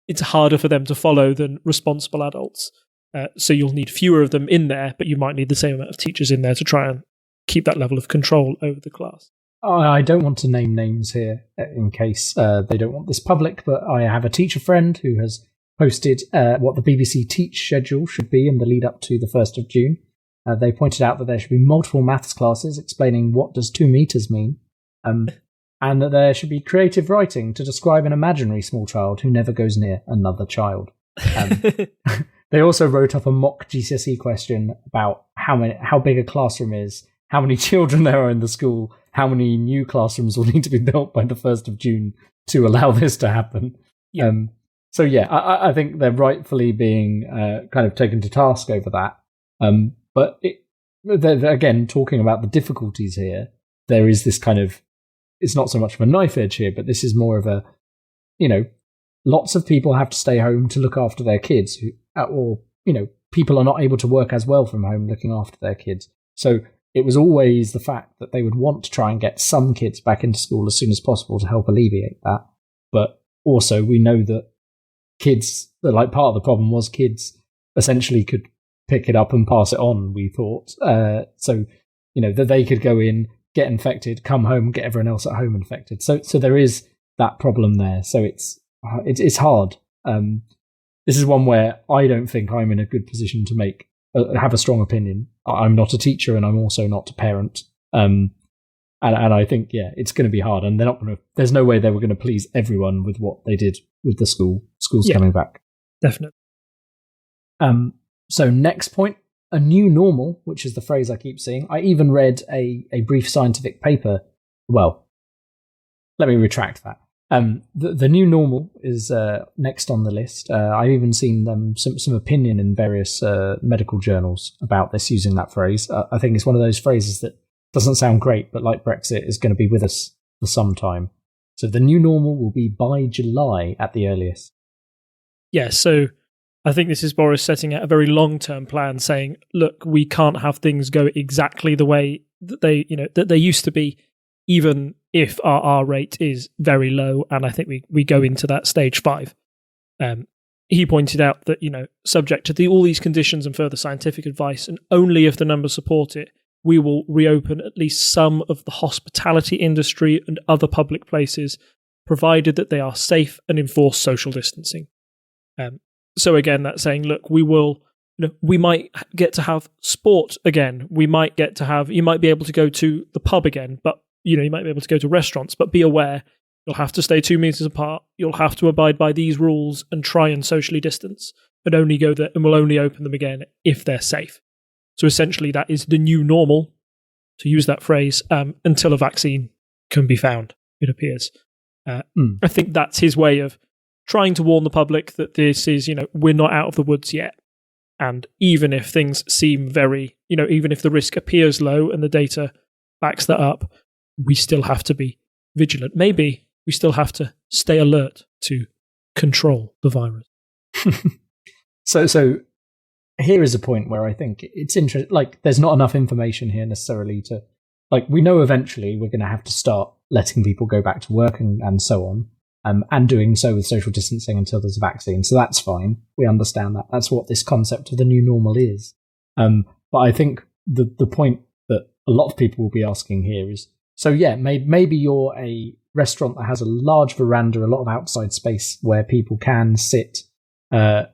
it's harder for them to follow than responsible adults. So you'll need fewer of them in there, but you might need the same amount of teachers in there to try and keep that level of control over the class.
I don't want to name names here in case they don't want this public, but I have a teacher friend who has posted what the BBC Teach schedule should be in the lead up to the 1st of June. They pointed out that there should be multiple maths classes explaining what does 2 meters mean, and that there should be creative writing to describe an imaginary small child who never goes near another child. They also wrote up a mock GCSE question about how big a classroom is, how many children there are in the school, how many new classrooms will need to be built by the 1st of June to allow this to happen.
Yeah.
So yeah, I think they're rightfully being kind of taken to task over that. But they're, again, talking about the difficulties here, there is this kind of, it's not so much of a knife edge here, but this is more of a, lots of people have to stay home to look after their kids, or people are not able to work as well from home looking after their kids. So it was always the fact that they would want to try and get some kids back into school as soon as possible to help alleviate that. But also we know that kids, like part of the problem was kids essentially could pick it up and pass it on, we thought. So, that they could go in, get infected, come home, get everyone else at home infected. So there is that problem there. So it's hard. This is one where I don't think I'm in a good position to have a strong opinion. I'm not a teacher and I'm also not a parent. And I think, it's going to be hard, and there's no way they were going to please everyone with what they did with the schools coming back.
Definitely.
So next point, a new normal, which is the phrase I keep seeing. I even read a brief scientific paper. Well, let me retract that. The new normal is next on the list. I've even seen some opinion in various medical journals about this, using that phrase. I think it's one of those phrases that doesn't sound great, but like Brexit, is going to be with us for some time. So the new normal will be by July at the earliest.
Yeah, so I think this is Boris setting out a very long-term plan, saying, look, we can't have things go exactly the way that they used to be, even if our R rate is very low, and I think we go into that stage 5. He pointed out that, subject to all these conditions and further scientific advice, and only if the numbers support it, we will reopen at least some of the hospitality industry and other public places, provided that they are safe and enforce social distancing. So again, that's saying, look, we might get to have sport again. You might be able to go to the pub again, but you might be able to go to restaurants, but be aware, you'll have to stay 2 meters apart. You'll have to abide by these rules and try and socially distance, and only go there, and we'll only open them again if they're safe. So essentially that is the new normal, to use that phrase, until a vaccine can be found, it appears. I think that's his way of trying to warn the public that this is, we're not out of the woods yet. And even if things seem very, even if the risk appears low and the data backs that up, we still have to be vigilant. Maybe we still have to stay alert to control the virus.
So here is a point where I think it's interesting. Like, there's not enough information here necessarily to, we know eventually we're going to have to start letting people go back to work and so on. And doing so with social distancing until there's a vaccine. So that's fine. We understand that. That's what this concept of the new normal is. But I think the point that a lot of people will be asking here is, so yeah, maybe you're a restaurant that has a large veranda, a lot of outside space where people can sit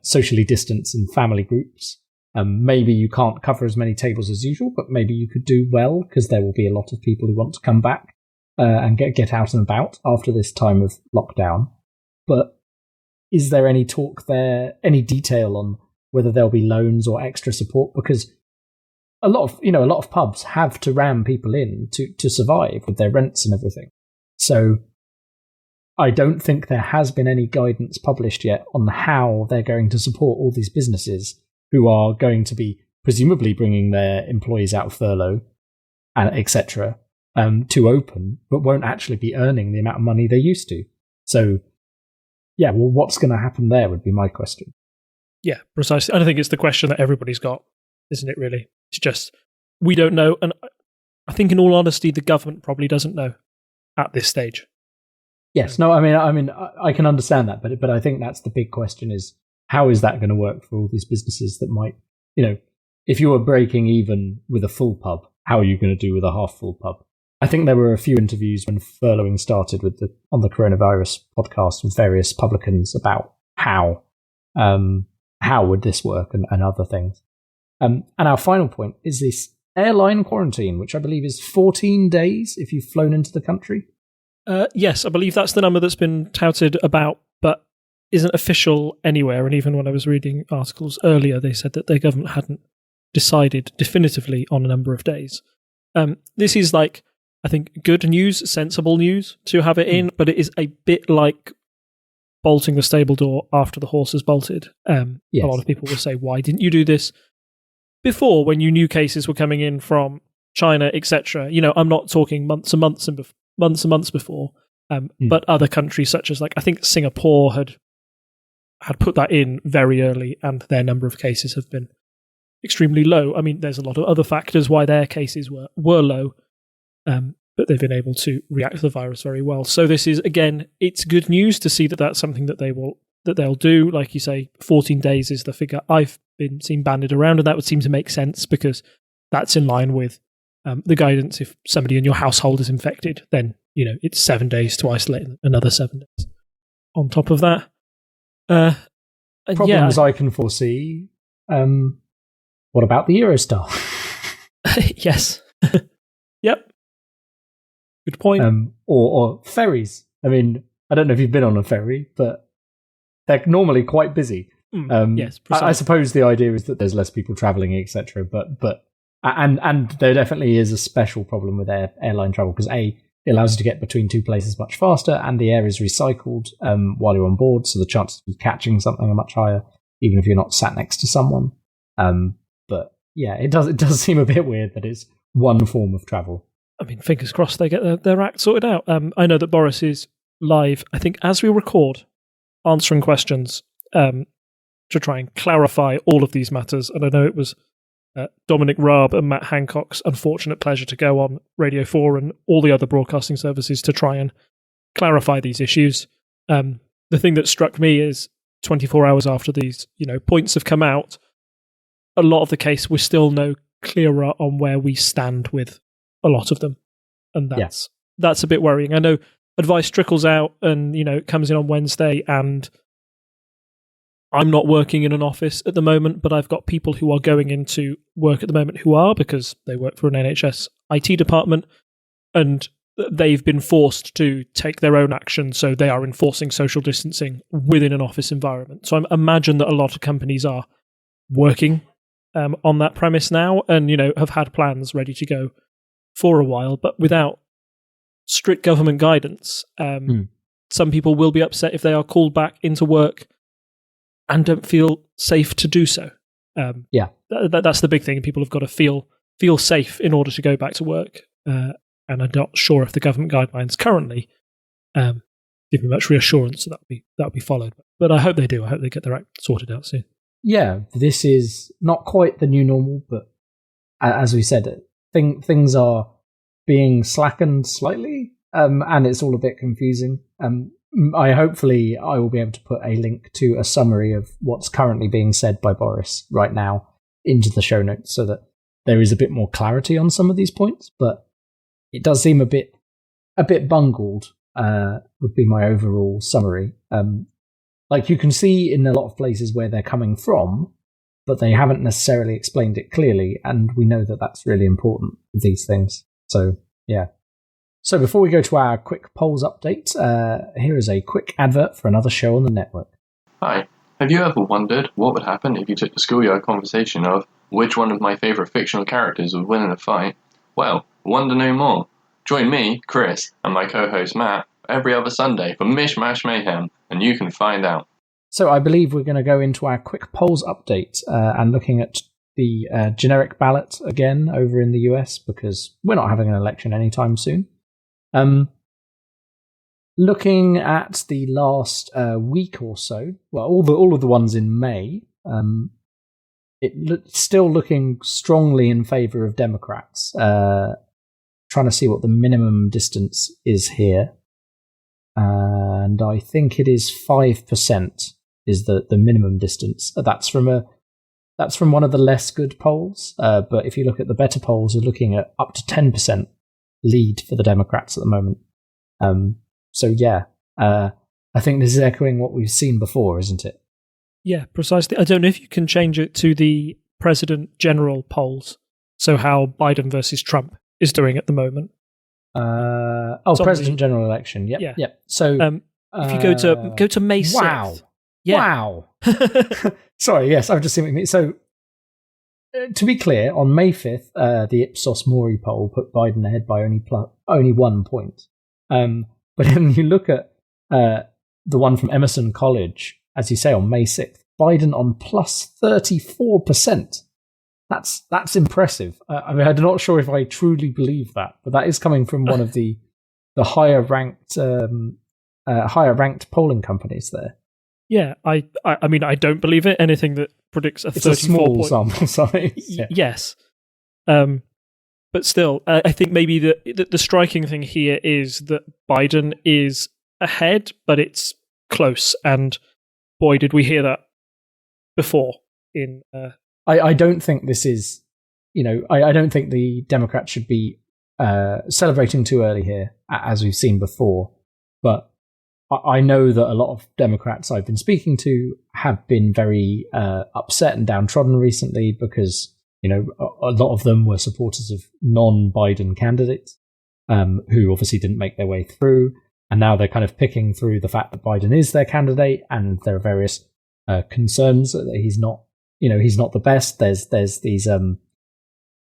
socially distanced in family groups. Maybe you can't cover as many tables as usual, but maybe you could do well because there will be a lot of people who want to come back. And get out and about after this time of lockdown. But is there any talk there, any detail on whether there'll be loans or extra support? Because a lot of pubs have to ram people in to survive with their rents and everything. So I don't think there has been any guidance published yet on how they're going to support all these businesses who are going to be presumably bringing their employees out of furlough and etc. To open, but won't actually be earning the amount of money they used to. So, yeah, well, what's going to happen there would be my question.
Yeah, precisely. I think it's the question that everybody's got, isn't it, really? It's just, we don't know. And I think, in all honesty, the government probably doesn't know at this stage.
Yes, no, I mean, I can understand that, but I think that's the big question: is how is that going to work for all these businesses that might, if you were breaking even with a full pub, how are you going to do with a half full pub? I think there were a few interviews when furloughing started on the coronavirus podcast with various publicans about how would this work and other things. And our final point is this airline quarantine, which I believe is 14 days if you've flown into the country.
Yes, I believe that's the number that's been touted about, but isn't official anywhere. And even when I was reading articles earlier, they said that their government hadn't decided definitively on a number of days. This is I think, good news, sensible news to have it in, but it is a bit like bolting the stable door after the horse has bolted.
Yes.
A lot of people will say, why didn't you do this before, when you knew cases were coming in from China, etc.? I'm not talking months and months before, but other countries such as, I think Singapore had put that in very early, and their number of cases have been extremely low. I mean, there's a lot of other factors why their cases were low, but they've been able to react to the virus very well. So this is, again, it's good news to see that that's something that they'll do. Like you say, 14 days is the figure I've been seen banded around, and that would seem to make sense because that's in line with the guidance. If somebody in your household is infected, then it's 7 days to isolate, another 7 days on top of that.
Problems I can foresee. What about the Eurostar?
Yes. Yep. Good point.
Or ferries. I mean, I don't know if you've been on a ferry, but they're normally quite busy.
Yes, precisely.
I suppose the idea is that there's less people travelling, etc. But there definitely is a special problem with airline travel because it allows you to get between two places much faster, and the air is recycled while you're on board, so the chances of catching something are much higher, even if you're not sat next to someone. But yeah, it does seem a bit weird that it's one form of travel.
I mean, fingers crossed they get their act sorted out. I know that Boris is live, I think, as we record, answering questions to try and clarify all of these matters. And I know it was Dominic Raab and Matt Hancock's unfortunate pleasure to go on Radio 4 and all the other broadcasting services to try and clarify these issues. The thing that struck me is 24 hours after these points have come out, a lot of the case we're still no clearer on where we stand with a lot of them, and that's a bit worrying. I know advice trickles out, and it comes in on Wednesday, and I'm not working in an office at the moment, but I've got people who are going into work at the moment who are, because they work for an NHS IT department, and they've been forced to take their own action, so they are enforcing social distancing within an office environment. So I imagine that a lot of companies are working on that premise now, and have had plans ready to go for a while, but without strict government guidance, some people will be upset if they are called back into work and don't feel safe to do so. That's the big thing. People have got to feel safe in order to go back to work. And I'm not sure if the government guidelines currently give me much reassurance that that'll be followed. But I hope they do. I hope they get their act sorted out soon. Yeah,
this is not quite the new normal, but as we said, things are being slackened slightly, and it's all a bit confusing. I will be able to put a link to a summary of what's currently being said by Boris right now into the show notes, so that there is a bit more clarity on some of these points. But it does seem a bit bungled. Would be my overall summary. You can see in a lot of places where they're coming from, but they haven't necessarily explained it clearly, and we know that that's really important with these things. So, yeah. So before we go to our quick polls update, here is a quick advert for another show on the network.
Hi. Have you ever wondered what would happen if you took the schoolyard conversation of which one of my favourite fictional characters would win in a fight? Well, wonder no more. Join me, Chris, and my co-host Matt every other Sunday for Mish Mayhem, and you can find out.
So I believe we're going to go into our quick polls update and looking at the generic ballot again over in the US, because we're not having an election anytime soon. Looking at the last week or so, well, all of the ones in May, it's still looking strongly in favour of Democrats. trying to see what the minimum distance is here. And I think it is 5% is the minimum distance. That's from one of the less good polls. But if you look at the better polls, you're looking at up to 10% lead for the Democrats at the moment. So yeah, I think this is echoing what we've seen before, isn't it?
Yeah, precisely. I don't know if you can change it to the President General polls. So how Biden versus Trump is doing at the moment.
President General election. Yep.
Yeah.
Yep. So
if you go to May 6th.
Wow.
Yeah.
Wow. Sorry. Yes, I've just seen what you mean. So to be clear, on May 5th, the Ipsos Mori poll put Biden ahead by only 1 point. But then you look at the one from Emerson College, as you say, on May 6th, Biden on plus 34%. That's impressive. I mean, I'm not sure if I truly believe that, but that is coming from one of the higher ranked polling companies there.
Yeah, I mean, I don't believe it. Anything that predicts a 34
a small sample size. Yeah.
Yes, but still, I think maybe the striking thing here is that Biden is ahead, but it's close. And boy, did we hear that before in.
I don't think this is, I don't think the Democrats should be celebrating too early here, as we've seen before. But I know that a lot of Democrats I've been speaking to have been very upset and downtrodden recently because, a lot of them were supporters of non-Biden candidates who obviously didn't make their way through. And now they're kind of picking through the fact that Biden is their candidate, and there are various concerns that he's not. He's not the best. There's these, other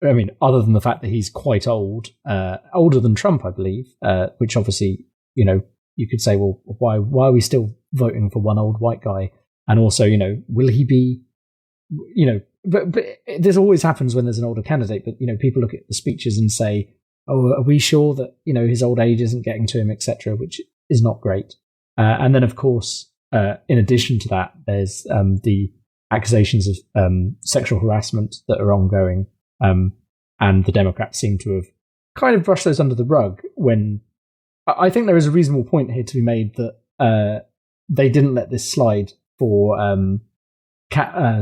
than the fact that he's quite old, older than Trump, I believe, which obviously, you could say, well, why are we still voting for one old white guy? And also, will he be, but this always happens when there's an older candidate, but, people look at the speeches and say, oh, are we sure that, his old age isn't getting to him, etc., which is not great. And then, of course, in addition to that, there's the accusations of sexual harassment that are ongoing, and the Democrats seem to have kind of brushed those under the rug when I think there is a reasonable point here to be made that they didn't let this slide for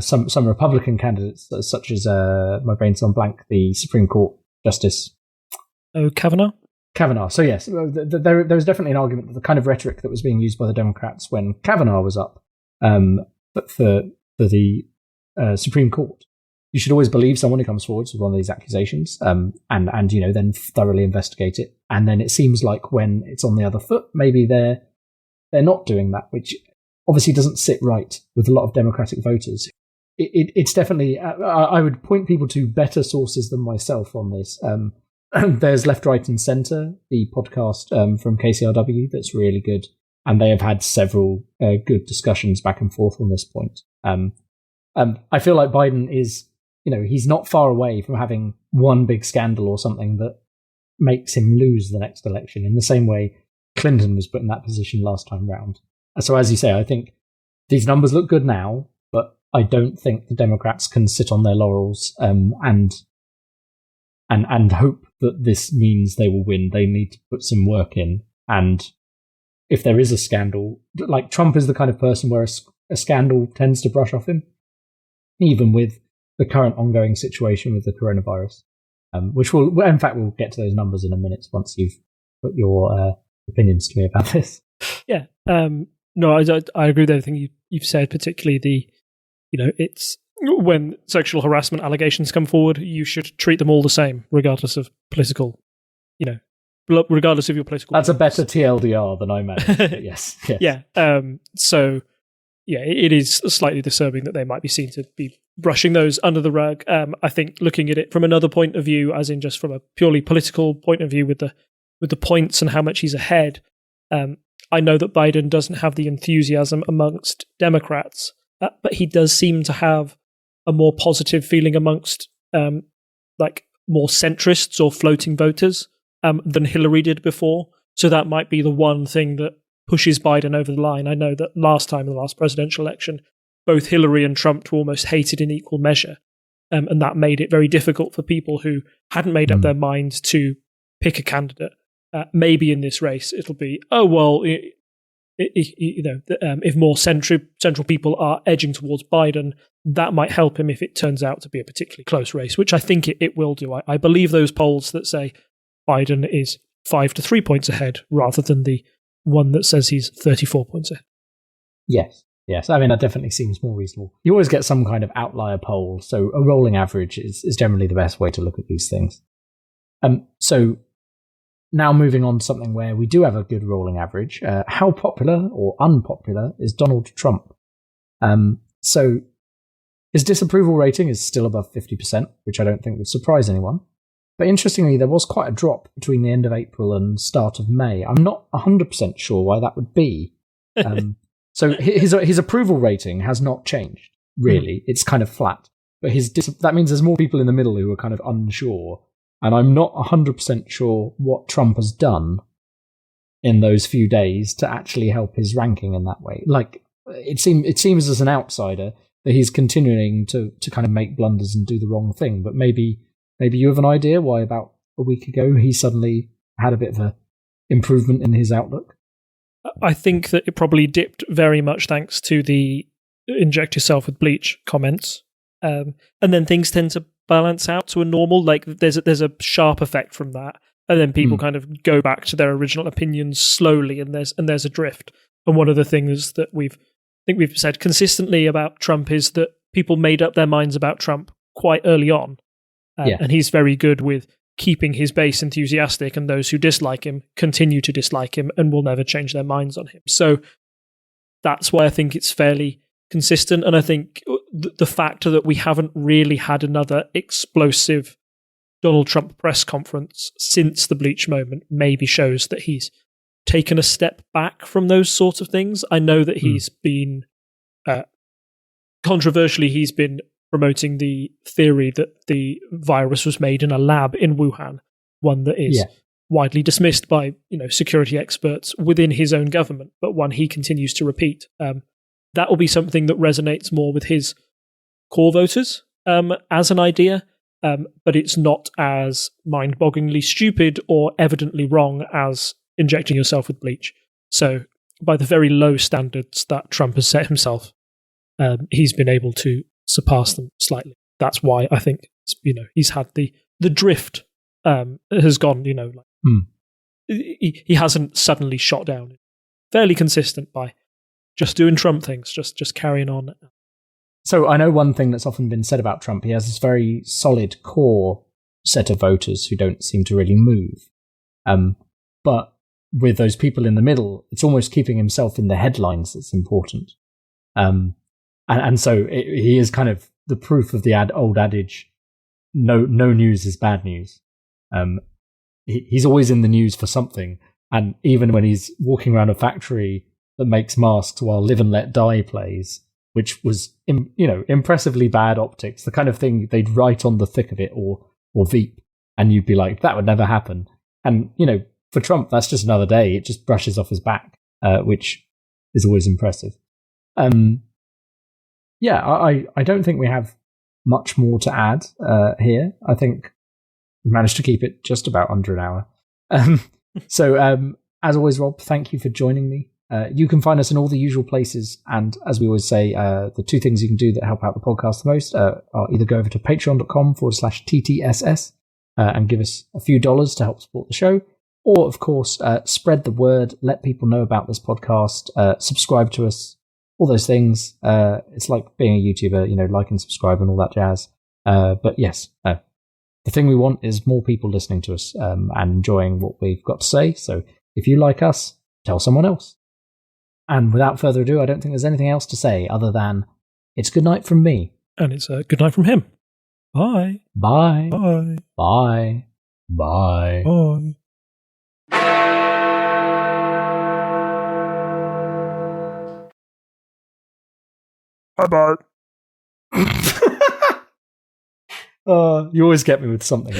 some Republican candidates, such as my brain's gone blank, the Supreme Court Justice.
Oh, Kavanaugh?
Kavanaugh. So yes, there was definitely an argument that the kind of rhetoric that was being used by the Democrats when Kavanaugh was up for the Supreme Court. You should always believe someone who comes forward with one of these accusations, and then thoroughly investigate it. And then it seems like when it's on the other foot, maybe they're not doing that, which obviously doesn't sit right with a lot of Democratic voters. It's definitely. I would point people to better sources than myself on this. There's Left, Right, and Centre, the podcast from KCRW that's really good, and they have had several good discussions back and forth on this point. I feel like Biden is, he's not far away from having one big scandal or something that makes him lose the next election, in the same way Clinton was put in that position last time round. So as you say, I think these numbers look good now, but I don't think the Democrats can sit on their laurels and hope that this means they will win. They need to put some work in. And if there is a scandal, like Trump is the kind of person where a scandal tends to brush off him, even with the current ongoing situation with the coronavirus, which we'll get to those numbers in a minute once you've put your opinions to me about this.
Yeah. No, I agree with everything you've said, particularly it's when sexual harassment allegations come forward, you should treat them all the same, regardless of political, regardless of your political.
That's a better TLDR than I imagine. Yes.
Yeah. So, yeah, it is slightly disturbing that they might be seen to be brushing those under the rug. I think looking at it from another point of view, as in just from a purely political point of view, with the points and how much he's ahead. I know that Biden doesn't have the enthusiasm amongst Democrats, but he does seem to have a more positive feeling amongst more centrists or floating voters than Hillary did before. So that might be the one thing that pushes Biden over the line. I know that last time in the last presidential election, both Hillary and Trump were almost hated in equal measure. And that made it very difficult for people who hadn't made up their minds to pick a candidate. Maybe in this race it'll be, oh well, if more central people are edging towards Biden, that might help him if it turns out to be a particularly close race, which I think it will do. I believe those polls that say Biden is 5 to 3 points ahead rather than the one that says he's 34 points ahead.
Yes. I mean, that definitely seems more reasonable. You always get some kind of outlier poll, so a rolling average is generally the best way to look at these things. So now moving on to something where we do have a good rolling average. How popular or unpopular is Donald Trump? So his disapproval rating is still above 50%, which I don't think would surprise anyone. But interestingly, there was quite a drop between the end of April and start of May. I'm not 100% sure why that would be. So his approval rating has not changed, really. It's kind of flat. But that means there's more people in the middle who are kind of unsure. And I'm not 100% sure what Trump has done in those few days to actually help his ranking in that way. Like, it seems as an outsider that he's continuing to kind of make blunders and do the wrong thing. But maybe you have an idea why about a week ago he suddenly had a bit of an improvement in his outlook?
I think that it probably dipped very much thanks to the inject yourself with bleach comments. And then things tend to balance out to a normal, like there's a sharp effect from that. And then people kind of go back to their original opinions slowly, and there's a drift. And one of the things that we've said consistently about Trump is that people made up their minds about Trump quite early on. And he's very good with keeping his base enthusiastic, and those who dislike him continue to dislike him and will never change their minds on him. So that's why I think it's fairly consistent. And I think the fact that we haven't really had another explosive Donald Trump press conference since the bleach moment maybe shows that he's taken a step back from those sorts of things. I know that he's been, controversially, he's been promoting the theory that the virus was made in a lab in Wuhan, one that is widely dismissed by security experts within his own government, but one he continues to repeat. That will be something that resonates more with his core voters as an idea, but it's not as mind-bogglingly stupid or evidently wrong as injecting yourself with bleach. So by the very low standards that Trump has set himself, he's been able to surpass them slightly. That's why I think he's had the drift has gone. He hasn't suddenly shot down. Fairly consistent by just doing Trump things, just carrying on.
So I know one thing that's often been said about Trump. He has this very solid core set of voters who don't seem to really move. But with those people in the middle, it's almost keeping himself in the headlines that's important. And so he is kind of the proof of the old adage, no news is bad news. He's always in the news for something. And even when he's walking around a factory that makes masks while Live and Let Die plays, which was, impressively bad optics, the kind of thing they'd write on the thick of it or Veep, and you'd be like, that would never happen. And, for Trump, that's just another day. It just brushes off his back, which is always impressive. I don't think we have much more to add here. I think we managed to keep it just about under an hour. So, as always, Rob, thank you for joining me. You can find us in all the usual places, and as we always say, the two things you can do that help out the podcast the most are either go over to patreon.com/TTSS and give us a few dollars to help support the show, or, of course, spread the word, let people know about this podcast, subscribe to us, all those things. It's like being a YouTuber, like and subscribe and all that jazz. But yes, the thing we want is more people listening to us and enjoying what we've got to say. So if you like us, tell someone else. And without further ado, I don't think there's anything else to say other than it's good night from me.
And it's a good night from him. Bye.
Bye.
Bye.
Bye. Bye.
Bye.
Bye-bye. You always get me with something.